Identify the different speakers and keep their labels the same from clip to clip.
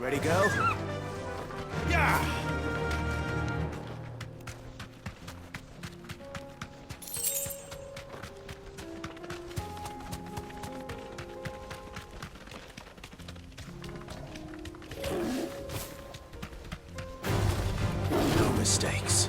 Speaker 1: Ready, go? Yeah! No mistakes.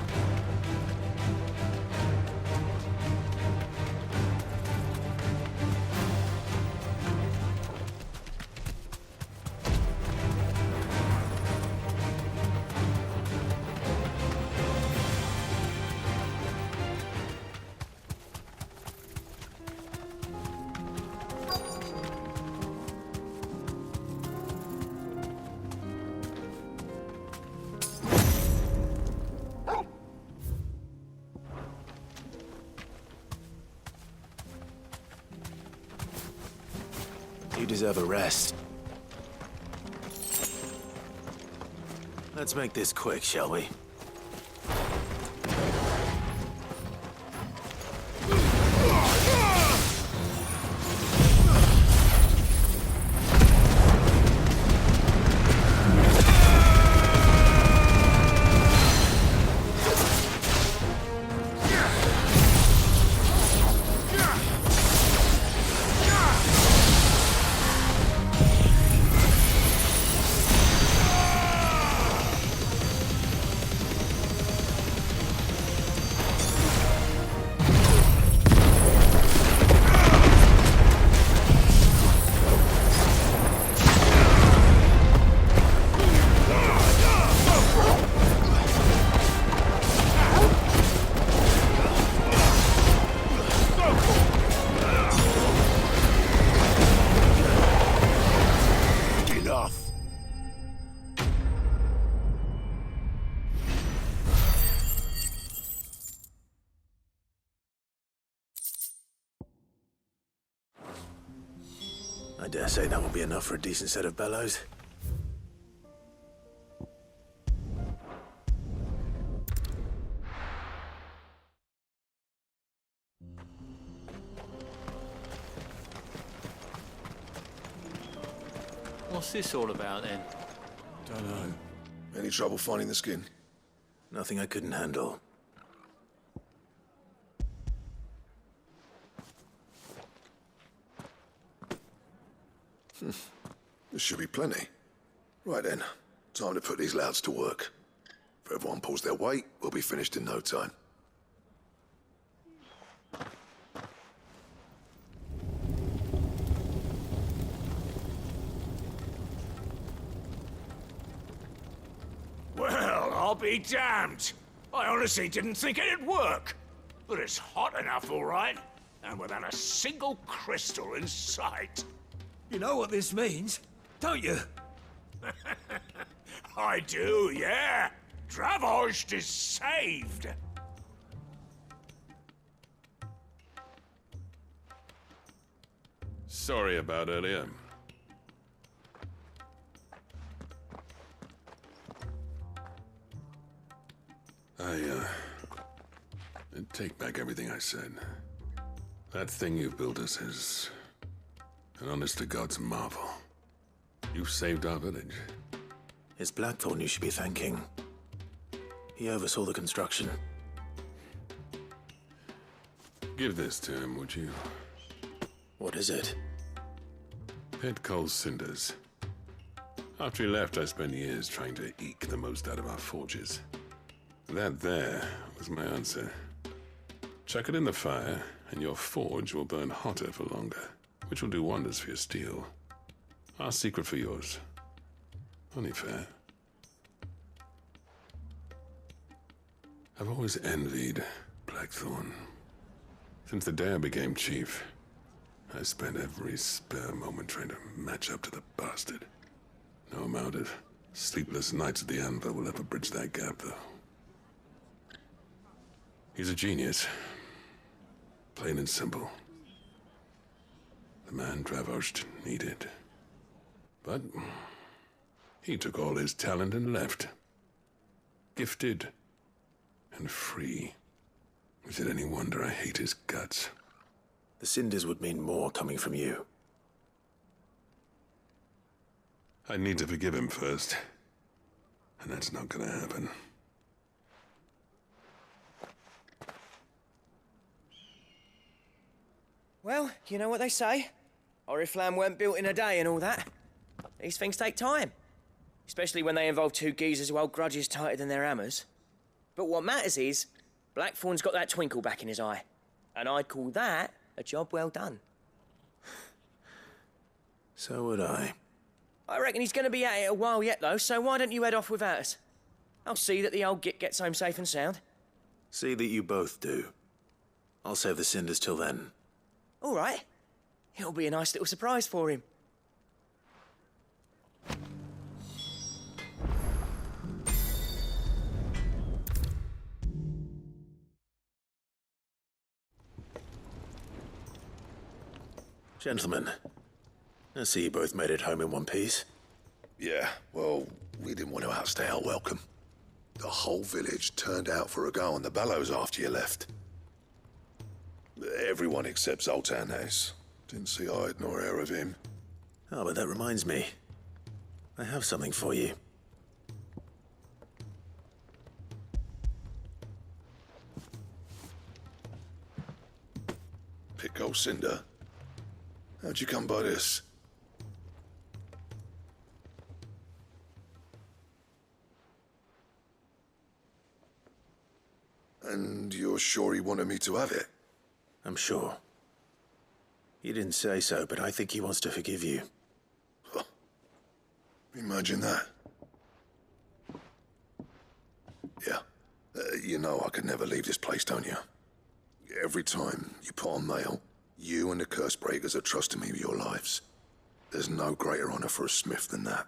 Speaker 1: You deserve a rest. Let's make this quick, shall we? I dare say that will be enough for a decent set of bellows.
Speaker 2: What's this all about then?
Speaker 3: Don't know. Any trouble finding the skin?
Speaker 1: Nothing I couldn't handle.
Speaker 3: There should be plenty. Right then, time to put these louts to work. If everyone pulls their weight, we'll be finished in no time.
Speaker 4: Well, I'll be damned. I honestly didn't think it'd work. But it's hot enough, all right. And without a single crystal in sight.
Speaker 5: You know what this means, don't you?
Speaker 4: I do, yeah. Dravost is saved.
Speaker 6: Sorry about earlier. I take back everything I said. That thing you built us is an honest-to-God's marvel. You've saved our village.
Speaker 1: It's Blackthorn you should be thanking. He oversaw the construction.
Speaker 6: Give this to him, would you?
Speaker 1: What is it?
Speaker 6: Pet Cole's cinders. After he left, I spent years trying to eke the most out of our forges. That there was my answer. Chuck it in the fire, and your forge will burn hotter for longer, which will do wonders for your steel. Our secret for yours. Only fair. I've always envied Blackthorn. Since the day I became chief, I spent every spare moment trying to match up to the bastard. No amount of sleepless nights at the anvil will ever bridge that gap, though. He's a genius. Plain and simple. The man Dravost needed. But he took all his talent and left. Gifted and free. Is it any wonder I hate his guts?
Speaker 1: The cinders would mean more coming from you.
Speaker 6: I need to forgive him first. And that's not gonna happen.
Speaker 7: Well, you know what they say. Oriflamme weren't built in a day and all that. These things take time. Especially when they involve two geezers who hold grudges tighter than their hammers. But what matters is, Blackthorn's got that twinkle back in his eye. And I'd call that a job well done.
Speaker 1: So would I.
Speaker 7: I reckon he's going to be at it a while yet, though, so why don't you head off without us? I'll see that the old git gets home safe and sound.
Speaker 1: See that you both do. I'll save the cinders till then.
Speaker 7: All right. It'll be a nice little surprise for him.
Speaker 1: Gentlemen, I see you both made it home in one piece.
Speaker 3: Yeah, well, we didn't want to outstay our welcome. The whole village turned out for a go on the bellows after you left. Everyone except Zoltan has. Didn't see hide nor hair of him.
Speaker 1: Oh, but that reminds me. I have something for you.
Speaker 3: Pick Cinder. How'd you come by this? And you're sure he wanted me to have it?
Speaker 1: I'm sure. He didn't say so, but I think he wants to forgive you.
Speaker 3: Huh. Imagine that. Yeah. You know I could never leave this place, don't you? Every time you put on mail, you and the curse breakers are trusting me with your lives. There's no greater honor for a smith than that.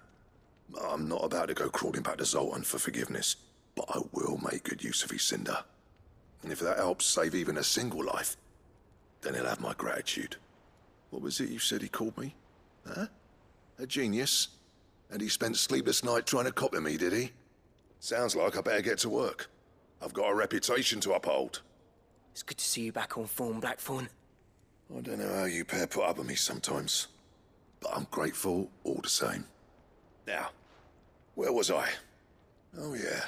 Speaker 3: I'm not about to go crawling back to Zoltan for forgiveness, but I will make good use of his cinder. And if that helps save even a single life, then he'll have my gratitude. What was it you said he called me? Huh? A genius? And he spent sleepless night trying to copy me, did he? Sounds like I better get to work. I've got a reputation to uphold.
Speaker 7: It's good to see you back on form, Blackthorn.
Speaker 3: I don't know how you pair put up with me sometimes, but I'm grateful all the same. Now, where was I? Oh yeah,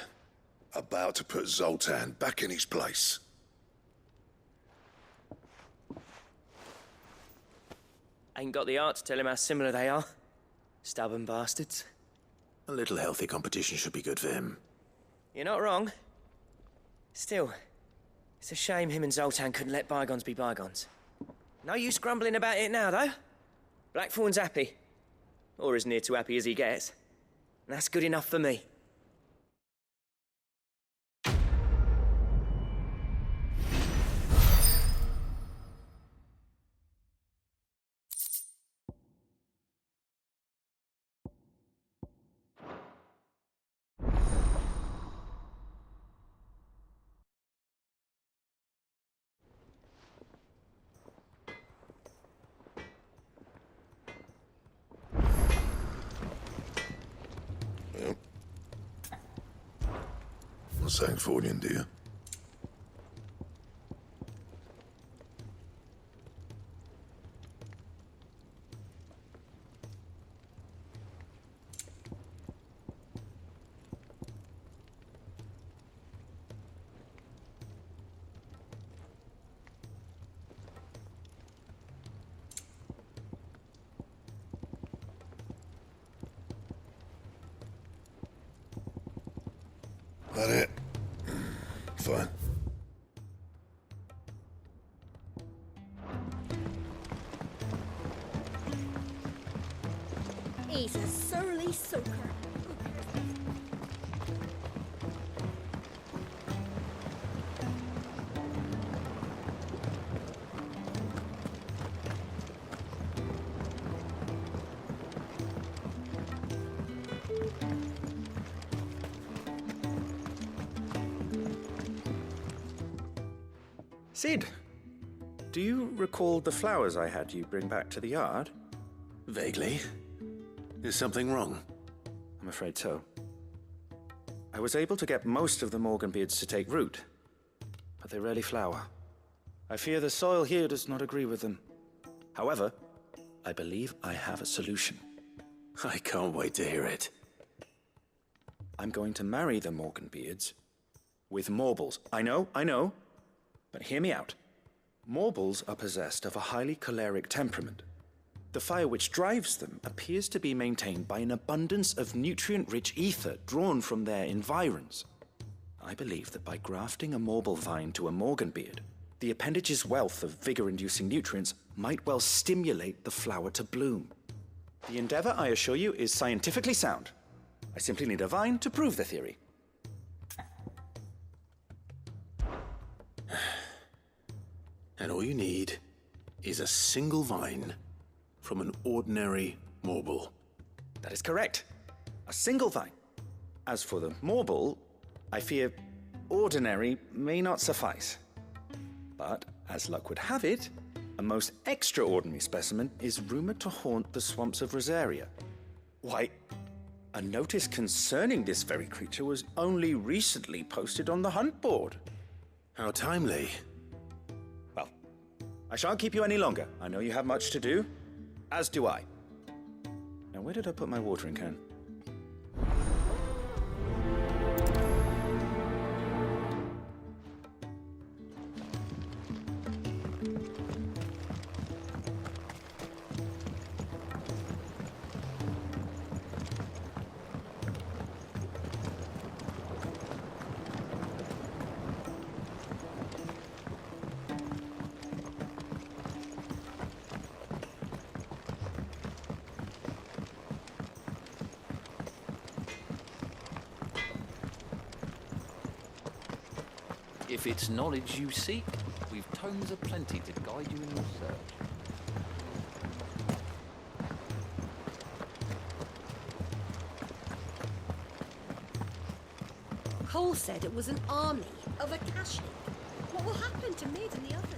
Speaker 3: about to put Zoltan back in his place.
Speaker 7: Ain't got the art to tell him how similar they are. Stubborn bastards.
Speaker 1: A little healthy competition should be good for him.
Speaker 7: You're not wrong. Still, it's a shame him and Zoltan couldn't let bygones be bygones. No use grumbling about it now, though. Blackthorn's happy. Or as near to happy as he gets. And that's good enough for me.
Speaker 3: Saying Fordian, do you? That it? Fine.
Speaker 8: He's a surly soaker.
Speaker 9: Sid, do you recall the flowers I had you bring back to the yard?
Speaker 1: Vaguely. Is something wrong?
Speaker 9: I'm afraid so. I was able to get most of the Morganbeards to take root, but they rarely flower. I fear the soil here does not agree with them. However, I believe I have a solution.
Speaker 1: I can't wait to hear it.
Speaker 9: I'm going to marry the Morganbeards with Morbles. I know, but hear me out. Morbles are possessed of a highly choleric temperament. The fire which drives them appears to be maintained by an abundance of nutrient-rich ether drawn from their environs. I believe that by grafting a Morble vine to a Morganbeard, the appendage's wealth of vigor-inducing nutrients might well stimulate the flower to bloom. The endeavor, I assure you, is scientifically sound. I simply need a vine to prove the theory.
Speaker 1: And all you need is a single vine from an ordinary Morble.
Speaker 9: That is correct. A single vine. As for the Morble, I fear ordinary may not suffice. But, as luck would have it, a most extraordinary specimen is rumored to haunt the swamps of Rosaria. Why, a notice concerning this very creature was only recently posted on the hunt board.
Speaker 1: How timely.
Speaker 9: Well, I shan't keep you any longer. I know you have much to do, as do I. Now, where did I put my watering can?
Speaker 2: If it's knowledge you seek, we've tomes aplenty to guide you in your search.
Speaker 8: Cole said it was an army of Akashic. What will happen to Mid and the others?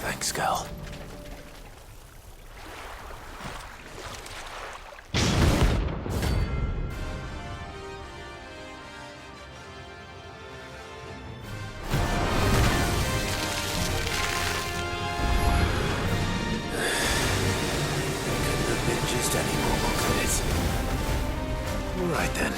Speaker 1: Thanks, girl. Just any more, could it? All right then.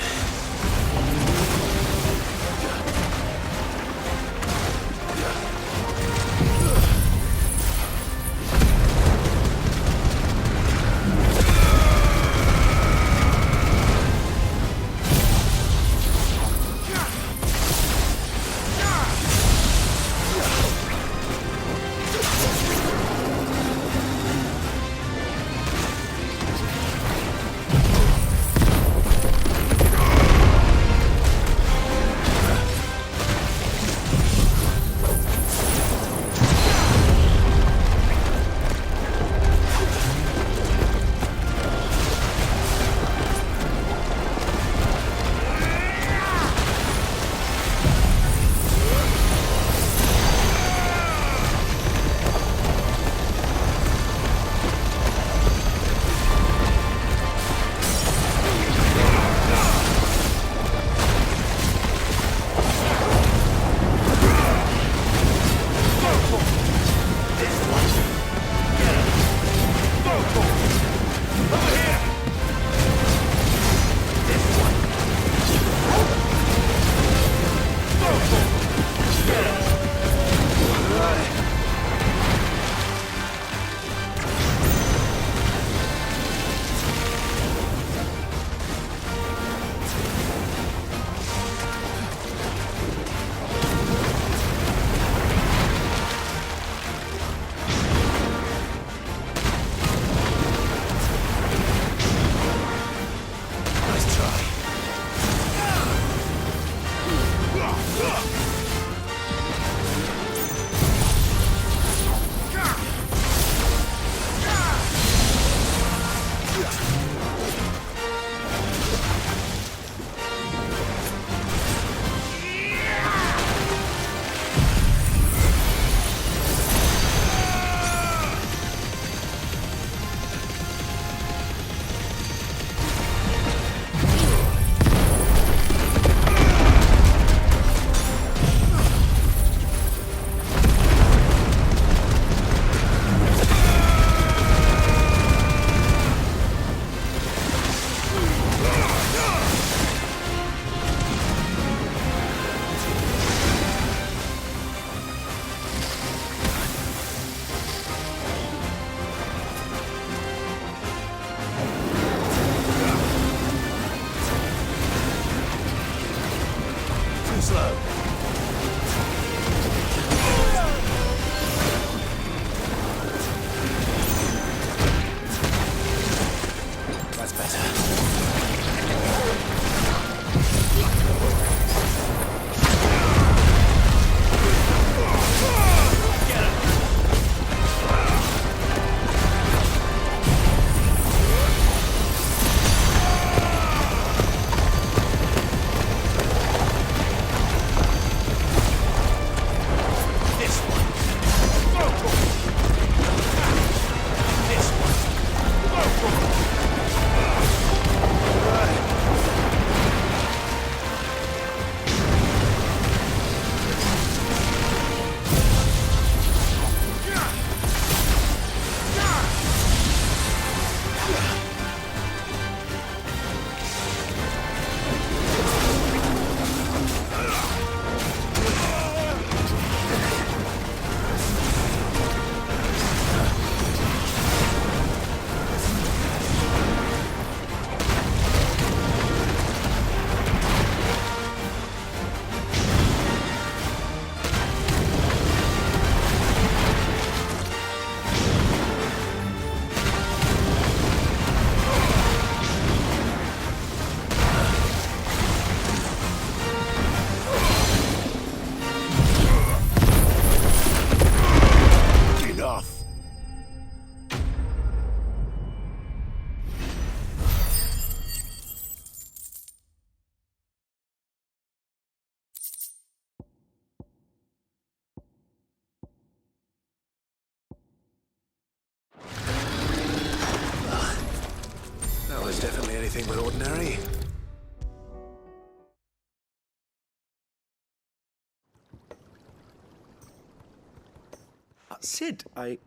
Speaker 1: anything but ordinary.
Speaker 9: Sid, I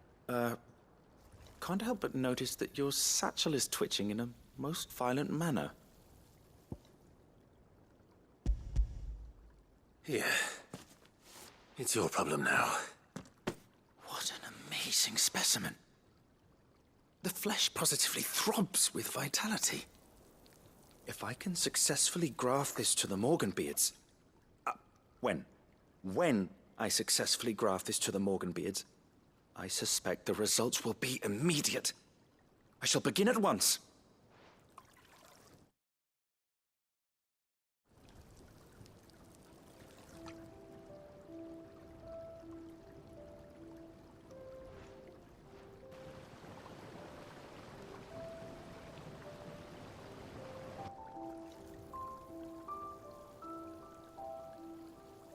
Speaker 9: can't help but notice that your satchel is twitching in a most violent manner.
Speaker 1: Yeah. It's your problem now.
Speaker 9: What an amazing specimen. The flesh positively throbs with vitality. If I can successfully graft this to the Morganbeards... When I successfully graft this to the Morganbeards, I suspect the results will be immediate. I shall begin at once.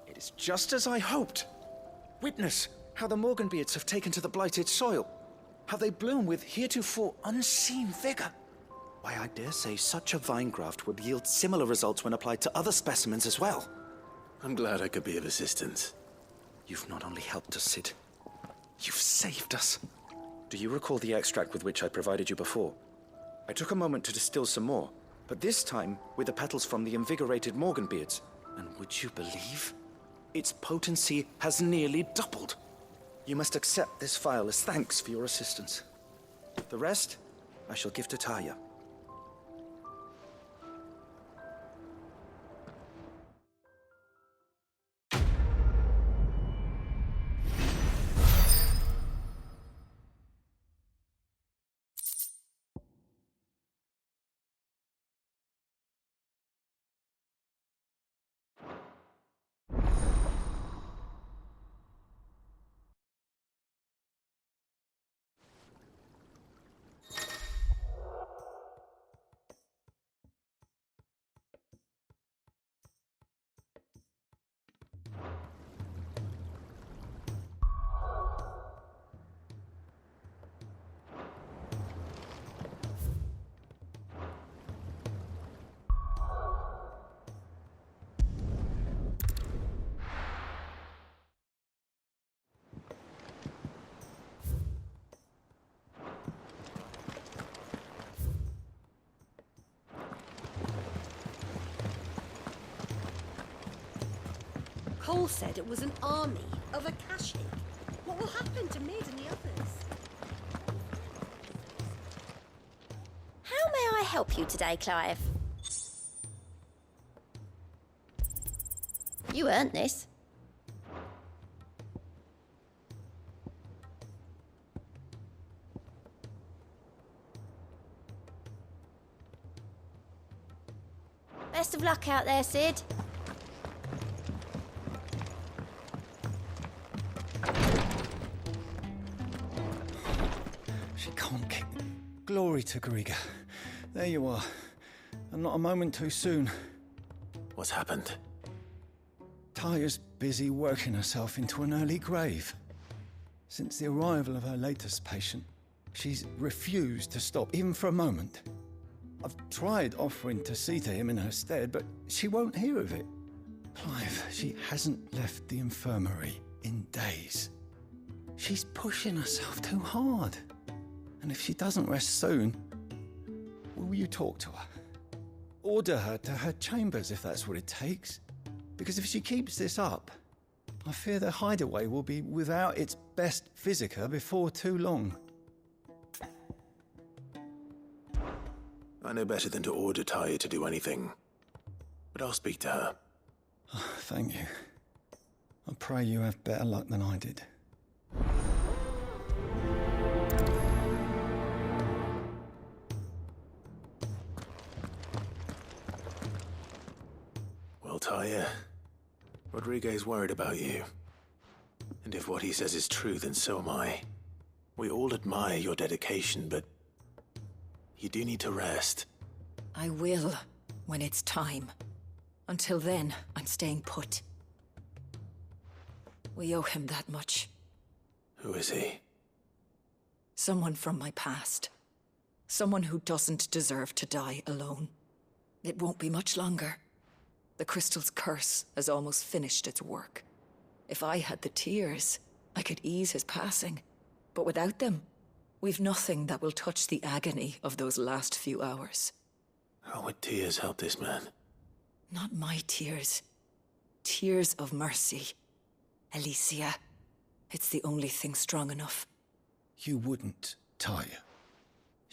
Speaker 9: It is just as I hoped. Witness how the Morganbeards have taken to the blighted soil, how they bloom with heretofore unseen vigor. Why, I dare say such a vine graft would yield similar results when applied to other specimens as well.
Speaker 1: I'm glad I could be of assistance.
Speaker 9: You've not only helped us, Sid, you've saved us. Do you recall the extract with which I provided you before? I took a moment to distill some more, but this time with the petals from the invigorated Morganbeards. And would you believe? Its potency has nearly doubled. You must accept this vial as thanks for your assistance. The rest, I shall give to Taya.
Speaker 8: Cole said it was an army of Akashi. What will happen to Mid and the others?
Speaker 10: How may I help you today, Clive? You earned this. Best of luck out there, Sid.
Speaker 5: She can't kick. Glory to Griga. There you are. And not a moment too soon.
Speaker 1: What's happened?
Speaker 5: Taya's busy working herself into an early grave. Since the arrival of her latest patient, she's refused to stop, even for a moment. I've tried offering to see to him in her stead, but she won't hear of it. Clive, she hasn't left the infirmary in days. She's pushing herself too hard. And if she doesn't rest soon, will you talk to her? Order her to her chambers if that's what it takes. Because if she keeps this up, I fear the hideaway will be without its best physica before too long.
Speaker 1: I know better than to order Taya to do anything. But I'll speak to her.
Speaker 5: Oh, thank you. I pray you have better luck than I did.
Speaker 1: Well, Taya, Rodriguez worried about you. And if what he says is true, then so am I. We all admire your dedication, but you do need to rest.
Speaker 11: I will, when it's time. Until then, I'm staying put. We owe him that much.
Speaker 1: Who is he?
Speaker 11: Someone from my past. Someone who doesn't deserve to die alone. It won't be much longer. The crystal's curse has almost finished its work. If I had the tears, I could ease his passing. But without them, we've nothing that will touch the agony of those last few hours.
Speaker 1: How would tears help this man?
Speaker 11: Not my tears. Tears of mercy. Alicia, it's the only thing strong enough.
Speaker 5: You wouldn't, Taya.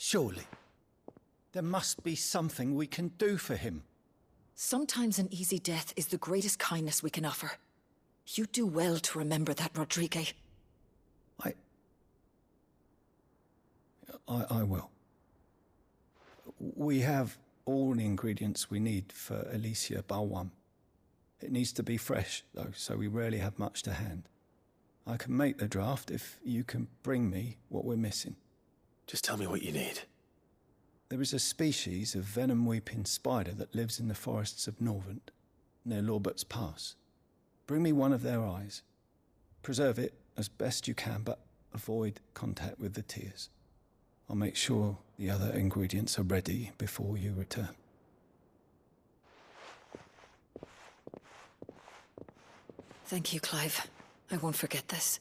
Speaker 5: Surely. There must be something we can do for him.
Speaker 11: Sometimes an easy death is the greatest kindness we can offer. You do well to remember that, Rodrigue.
Speaker 5: I will. We have all the ingredients we need for Alicia Balwam. It needs to be fresh, though, so we rarely have much to hand. I can make the draft if you can bring me what we're missing.
Speaker 1: Just tell me what you need.
Speaker 5: There is a species of venom-weeping spider that lives in the forests of Norvent, near Lorbert's Pass. Bring me one of their eyes. Preserve it as best you can, but avoid contact with the tears. I'll make sure the other ingredients are ready before you return.
Speaker 11: Thank you, Clive. I won't forget this.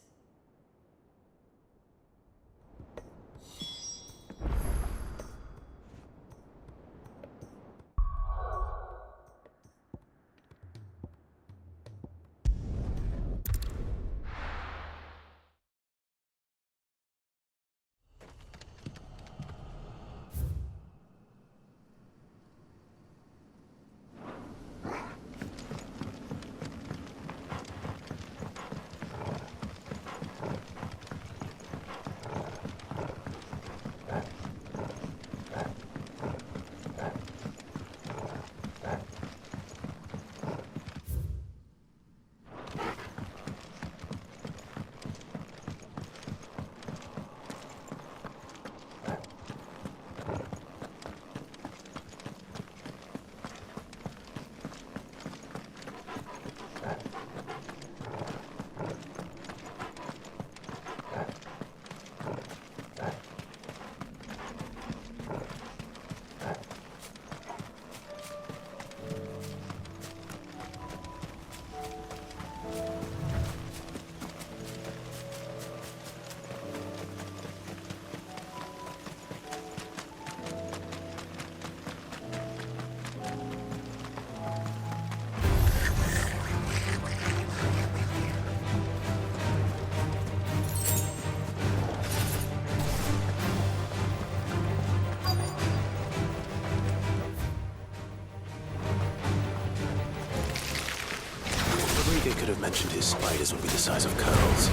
Speaker 1: Could have mentioned his spiders would be the size of curls.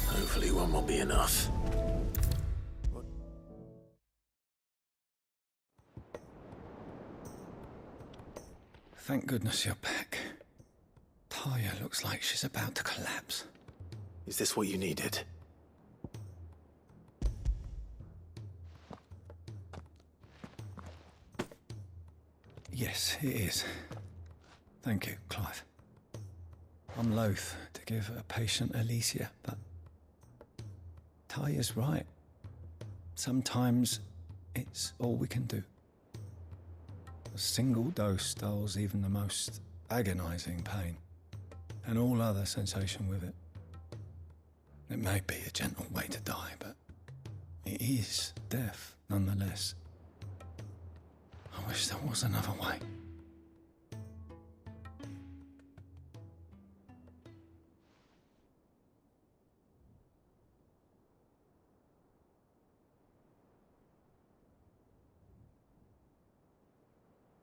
Speaker 1: Hopefully one will be enough.
Speaker 5: Thank goodness you're back. Taya looks like she's about to collapse.
Speaker 1: Is this what you needed?
Speaker 5: Yes, it is. Thank you, Clive. I'm loath to give a patient Alicia, but Taya's right. Sometimes it's all we can do. A single dose dulls even the most agonizing pain, and all other sensation with it. It may be a gentle way to die, but it is death nonetheless. I wish there was another way.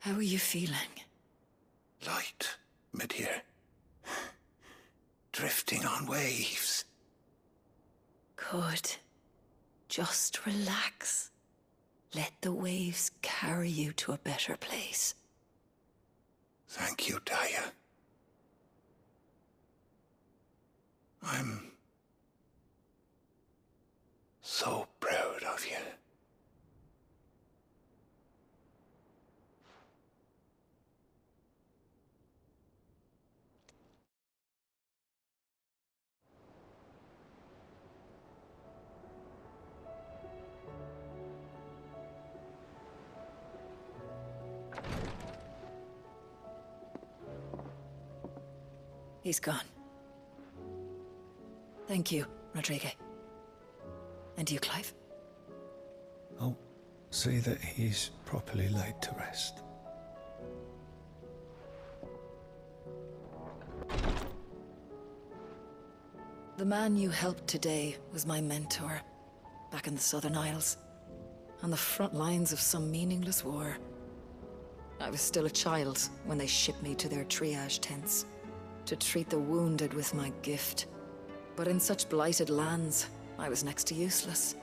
Speaker 11: How are you feeling?
Speaker 12: Light, mid-here. Drifting on waves.
Speaker 11: Good. Just relax. Let the waves carry you to a better place.
Speaker 12: Thank you, Daya. I'm so proud of you.
Speaker 11: He's gone. Thank you, Rodrigo. And you, Clive?
Speaker 5: I'll see that he's properly laid to rest.
Speaker 11: The man you helped today was my mentor, back in the Southern Isles, on the front lines of some meaningless war. I was still a child when they shipped me to their triage tents, to treat the wounded with my gift. But in such blighted lands, I was next to useless.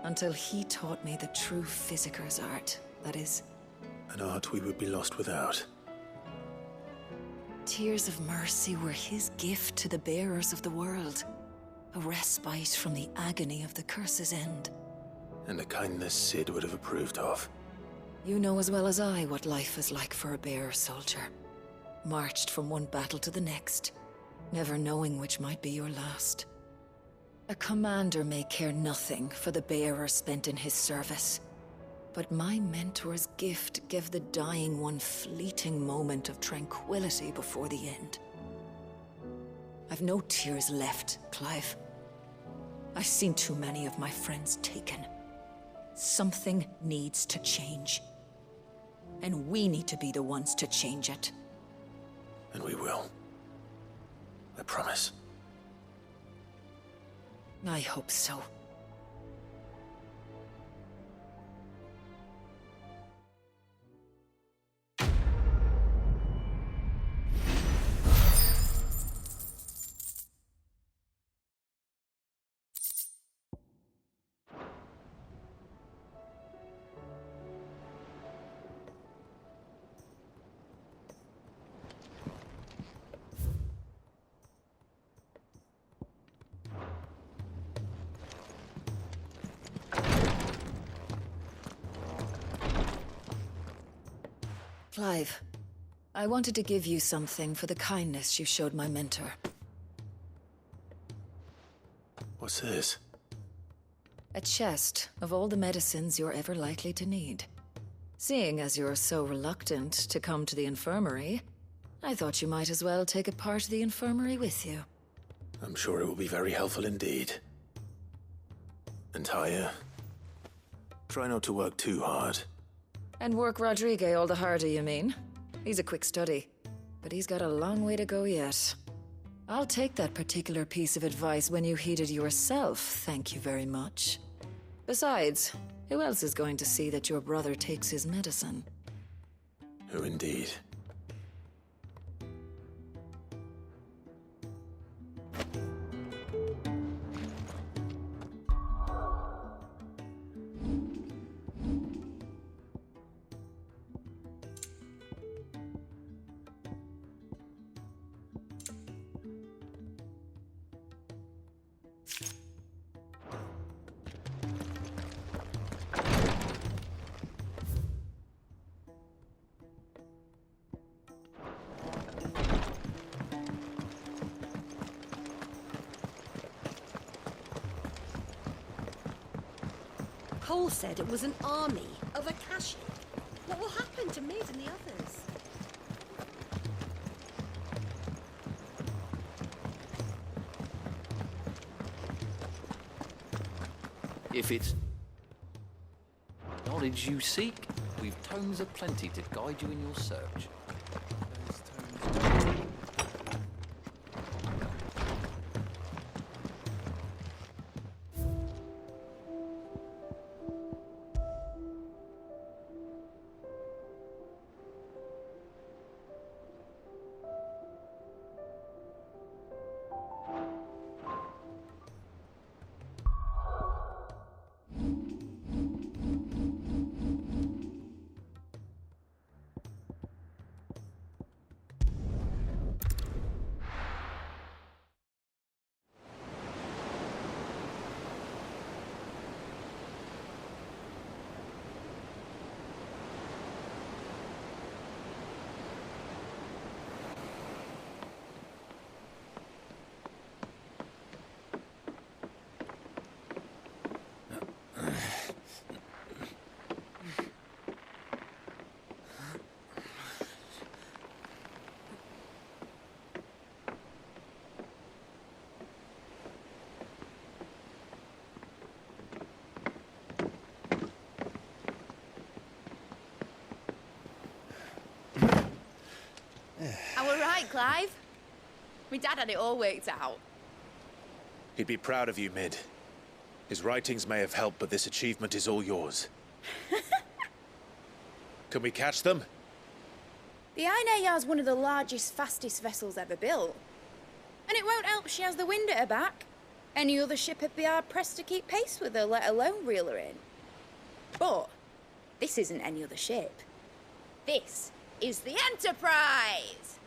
Speaker 11: Until he taught me the true physicker's art, that is.
Speaker 1: An art we would be lost without.
Speaker 11: Tears of mercy were his gift to the bearers of the world. A respite from the agony of the curse's end.
Speaker 1: And a kindness Sid would have approved of.
Speaker 11: You know as well as I what life is like for a bearer soldier. Marched from one battle to the next, never knowing which might be your last. A commander may care nothing for the bearer spent in his service, but my mentor's gift gave the dying one fleeting moment of tranquility before the end. I've no tears left, Clive. I've seen too many of my friends taken. Something needs to change. And we need to be the ones to change it.
Speaker 1: And we will. I promise.
Speaker 11: I hope so. Clive, I wanted to give you something for the kindness you showed my mentor.
Speaker 1: What's this?
Speaker 11: A chest of all the medicines you're ever likely to need. Seeing as you're so reluctant to come to the infirmary, I thought you might as well take a part of the infirmary with you.
Speaker 1: I'm sure it will be very helpful indeed. And Taya, try not to work too hard.
Speaker 11: And work Rodrigo all the harder, you mean? He's a quick study, but he's got a long way to go yet. I'll take that particular piece of advice when you heed it yourself, thank you very much. Besides, who else is going to see that your brother takes his medicine?
Speaker 1: Who indeed?
Speaker 8: Cole said it was an army of Akashic. What will happen to Mid and the others?
Speaker 2: If it's knowledge you seek, we've tomes aplenty to guide you in your search.
Speaker 13: Clive. My dad had it all worked out.
Speaker 1: He'd be proud of you, Mid. His writings may have helped, but this achievement is all yours. Can we catch them?
Speaker 13: The Ainayar's one of the largest, fastest vessels ever built. And it won't help she has the wind at her back. Any other ship would be hard-pressed to keep pace with her, let alone reel her in. But this isn't any other ship. This is the Enterprise!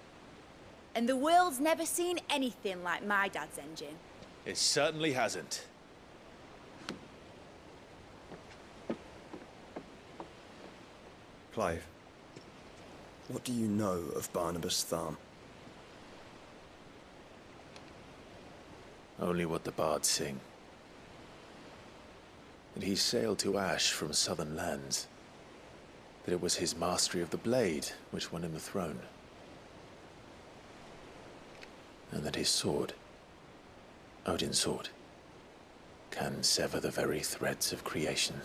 Speaker 13: And the world's never seen anything like my dad's engine.
Speaker 1: It certainly hasn't.
Speaker 5: Clive, what do you know of Barnabas Tharm?
Speaker 1: Only what the bards sing. That he sailed to Ash from southern lands. That it was his mastery of the blade which won him the throne. And that his sword, Odin's sword, can sever the very threads of creation.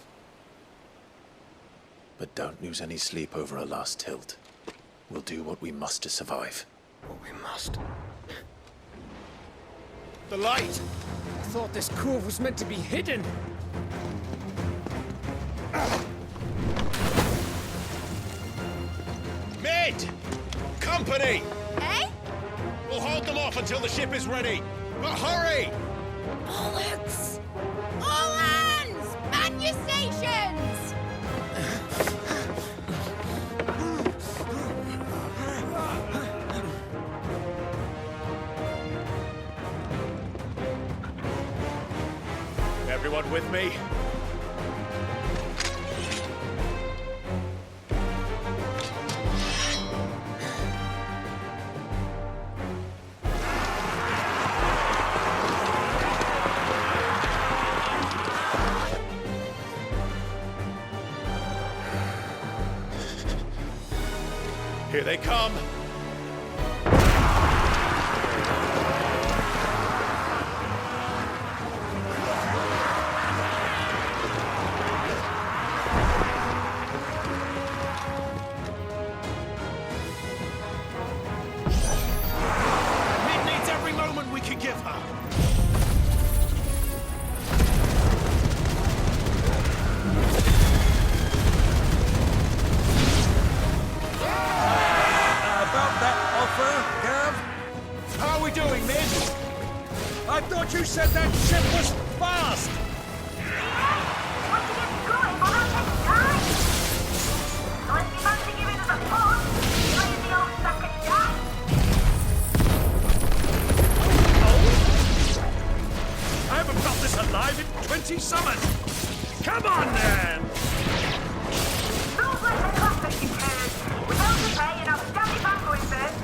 Speaker 1: But don't lose any sleep over a last tilt. We'll do what we must to survive.
Speaker 5: What we must.
Speaker 1: The light!
Speaker 7: I thought this cove was meant to be hidden.
Speaker 1: Mid! Company!
Speaker 13: Eh?
Speaker 1: We'll hold them off until the ship is ready. But hurry!
Speaker 13: Bollocks! All hands! Man your stations!
Speaker 1: Everyone with me? Here they come!
Speaker 4: Mid needs every moment we can give her.
Speaker 14: How are we doing, Mid? I thought you said that ship was fast! I haven't felt this alive in 20 summers! Come on, then!
Speaker 15: Rules like the classic, you heard. Without the pay, and I'll stand it back going first.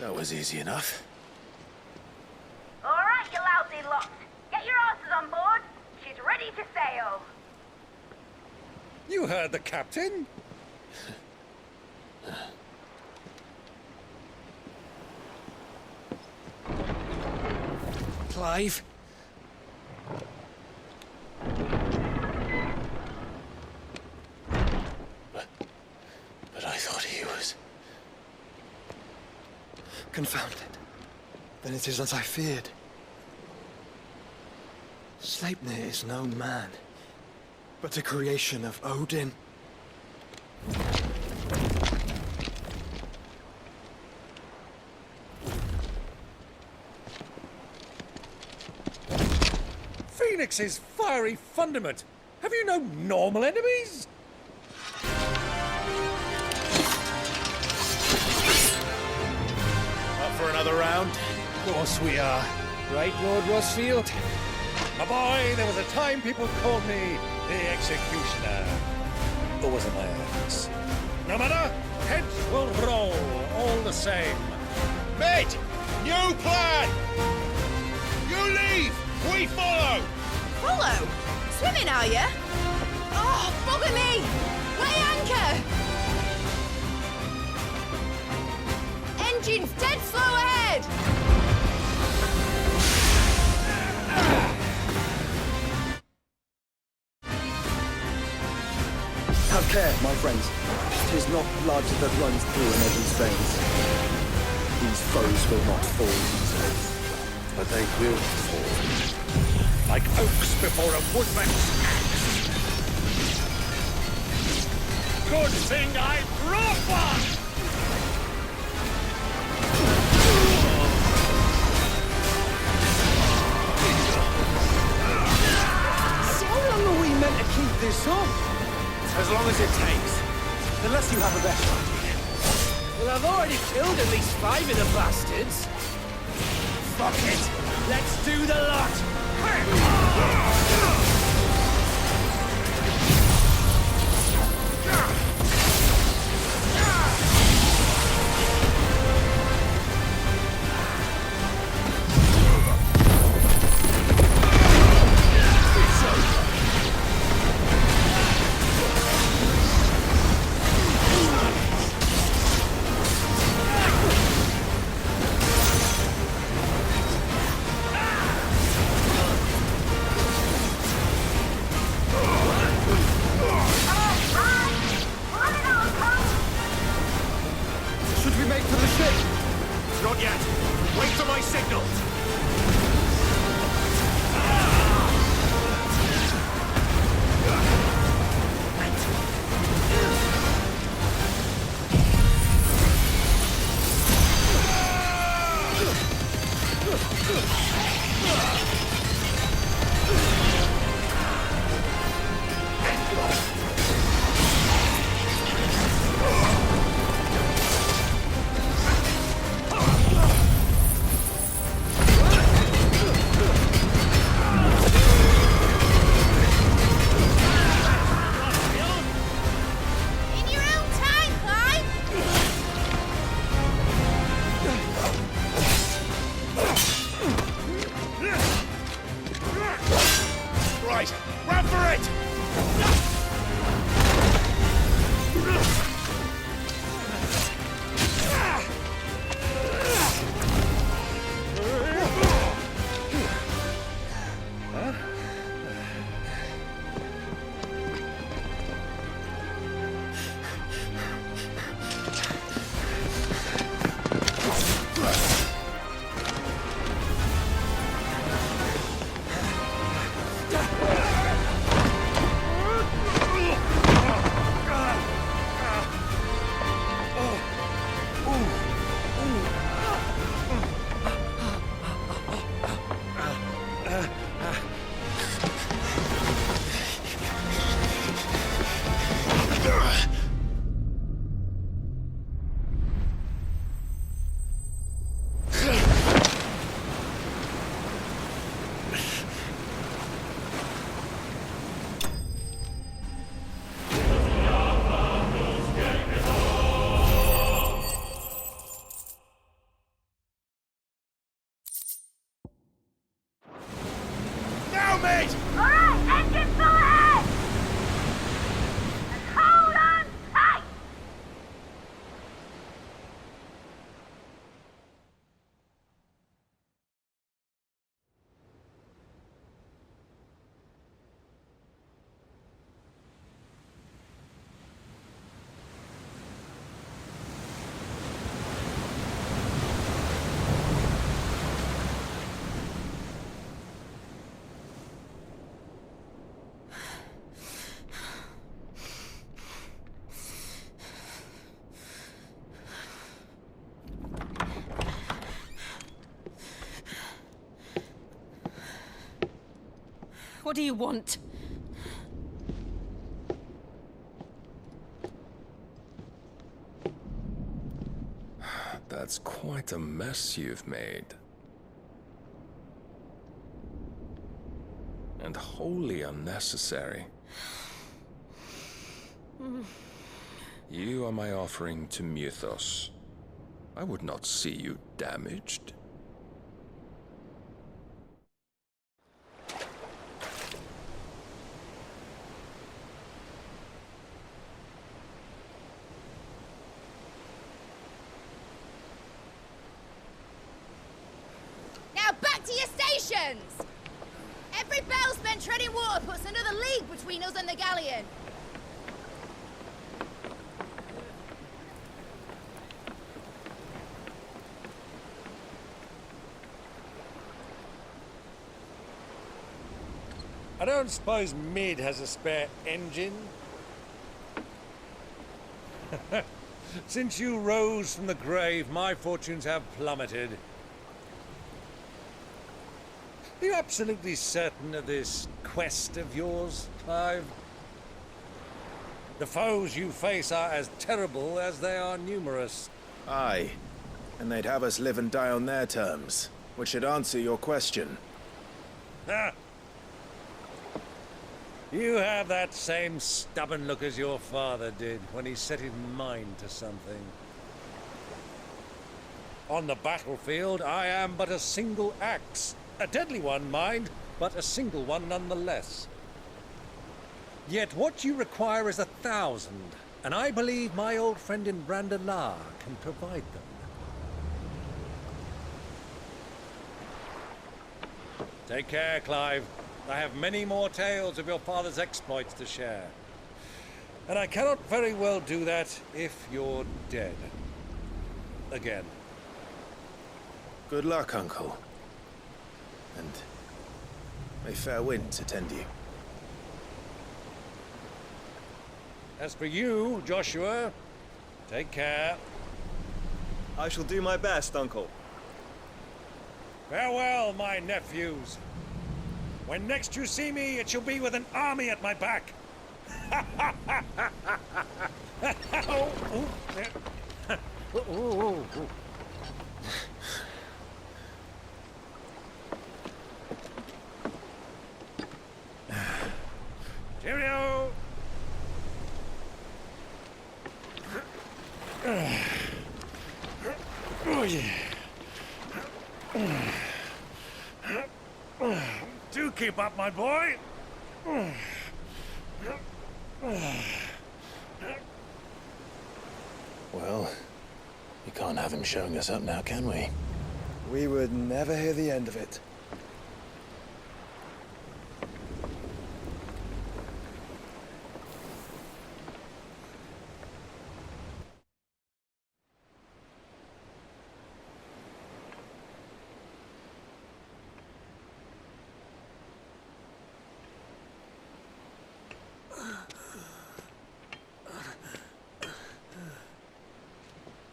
Speaker 1: That was easy enough.
Speaker 15: All right, you lousy lot. Get your asses on board. She's ready to sail.
Speaker 14: You heard the captain.
Speaker 5: Clive?
Speaker 1: But I thought he was...
Speaker 5: Confounded. Then it is as I feared. Sleipnir is no man, but a creation of Odin.
Speaker 14: Phoenix's fiery fundament. Have you no normal enemies?
Speaker 1: Up for another round?
Speaker 14: Of course we are. Right, Lord Rosfield? My boy, there was a time people called me the Executioner. Or was it my axe? No matter, heads will roll all the same.
Speaker 16: Mate! New plan! You leave! We follow!
Speaker 13: Follow? Swimming, are you? Oh, bugger me! Weigh anchor! Engine's dead slow ahead!
Speaker 9: Have care, my friends. 'Tis not blood that runs through an Evan's veins. These foes will not fall easily, but they will fall.
Speaker 14: Like oaks before a woodman's axe. Good thing I brought one!
Speaker 5: So how long are we meant to keep this on?
Speaker 1: As long as it takes. Unless you have a better idea.
Speaker 7: Well, I've already killed at least 5 of the bastards. Fuck it! Let's do the lot!
Speaker 5: Should we make for the ship?
Speaker 16: Not yet. Wait for my signal.
Speaker 13: In your own time, Clive!
Speaker 16: Right, run for it!
Speaker 17: do you want?
Speaker 18: That's quite a mess you've made. And wholly unnecessary. You are my offering to Mythos. I would not see you damaged.
Speaker 13: Now back to your stations! Every bell spent treading water puts another league between us and the galleon.
Speaker 14: I don't suppose Mid has a spare engine? Since you rose from the grave, my fortunes have plummeted. Are you absolutely certain of this quest of yours, Clive? The foes you face are as terrible as they are numerous.
Speaker 1: Aye, and they'd have us live and die on their terms, which should answer your question.
Speaker 14: Ha! You have that same stubborn look as your father did when he set his mind to something. On the battlefield, I am but a single axe. A deadly one, mind, but a single one nonetheless. Yet what you require is 1,000, and I believe my old friend in Brandalar can provide them. Take care, Clive. I have many more tales of your father's exploits to share. And I cannot very well do that if you're dead. Again.
Speaker 1: Good luck, Uncle. And may fair winds attend you.
Speaker 14: As for you, Joshua, take care.
Speaker 19: I shall do my best, Uncle.
Speaker 14: Farewell, my nephews. When next you see me, it shall be with an army at my back. Cheerio! Oh, yeah. Do keep up, my boy.
Speaker 1: Well, you can't have him showing us up now, can we?
Speaker 5: We would never hear the end of it.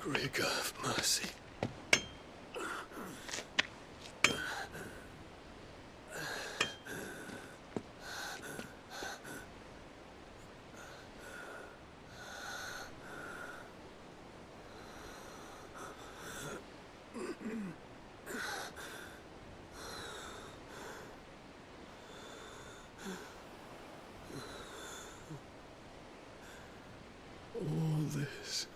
Speaker 1: Grig of mercy. All this.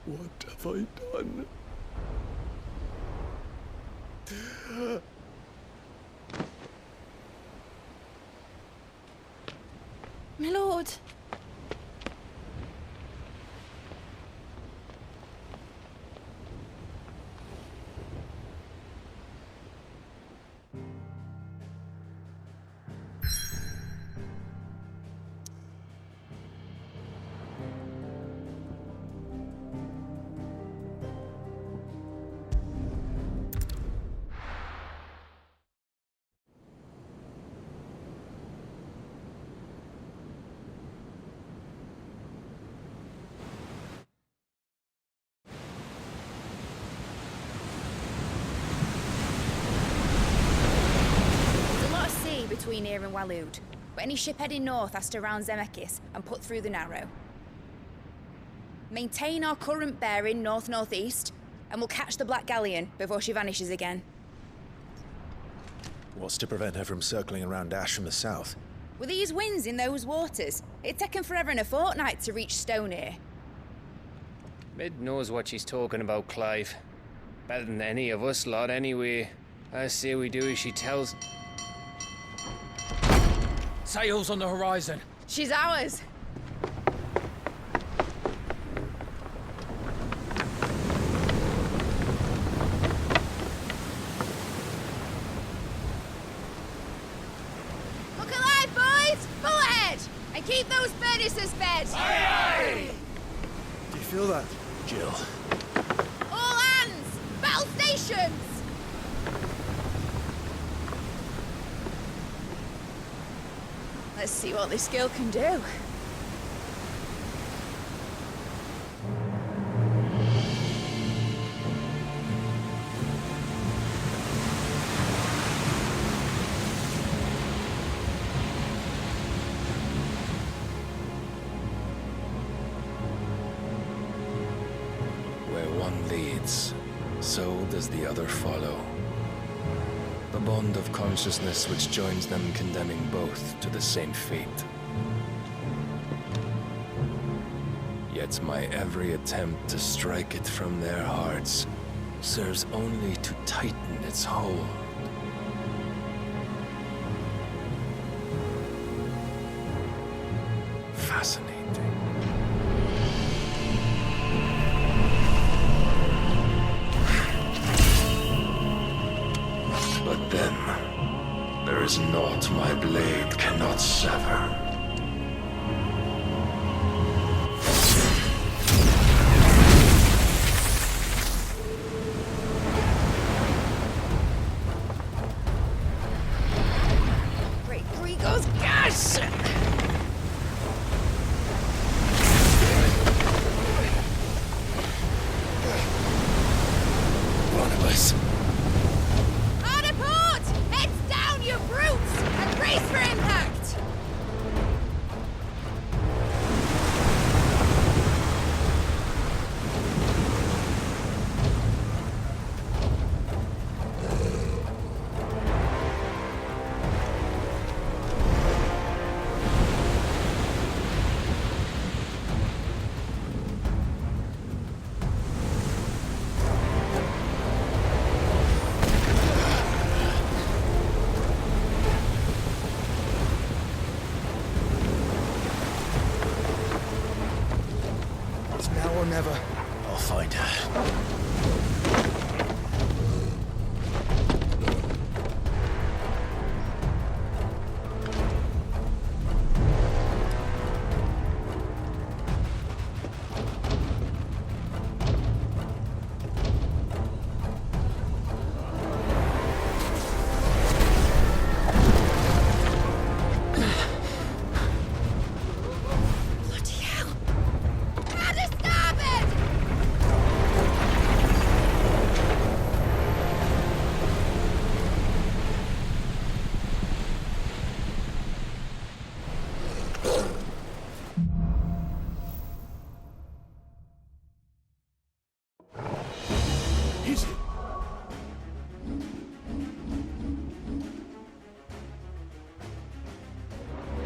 Speaker 1: What have I done?
Speaker 13: My lord. between here and Waloed, but any ship heading north has to round Zemeckis and put through the Narrow. Maintain our current bearing north-northeast, and we'll catch the Black Galleon before she vanishes again.
Speaker 1: What's to prevent her from circling around Ash from the south?
Speaker 13: With these winds in those waters, it'd taken forever and a fortnight to reach Stonehenge.
Speaker 17: Mid knows what she's talking about, Clive. Better than any of us lot, anyway. I say we do as she tells.
Speaker 2: Sails on the horizon.
Speaker 13: She's ours. Look alive, boys! Full ahead! And keep those furnaces fed!
Speaker 1: Aye, aye! Do you feel that, Jill?
Speaker 13: All hands! Battle stations! Let's see what this girl can do.
Speaker 18: Where one leads, so does the other follow. The bond of consciousness which joins them condemning both to the same fate. Yet my every attempt to strike it from their hearts serves only to tighten its hold. Fascinating. But then, there is naught my blade cannot sever.
Speaker 13: Great Grigos gas!
Speaker 1: Barnabas.
Speaker 13: Brace for impact!
Speaker 1: Now or never. I'll find her.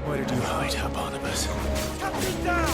Speaker 1: Where did you hide her, Barnabas?
Speaker 16: Cut me down!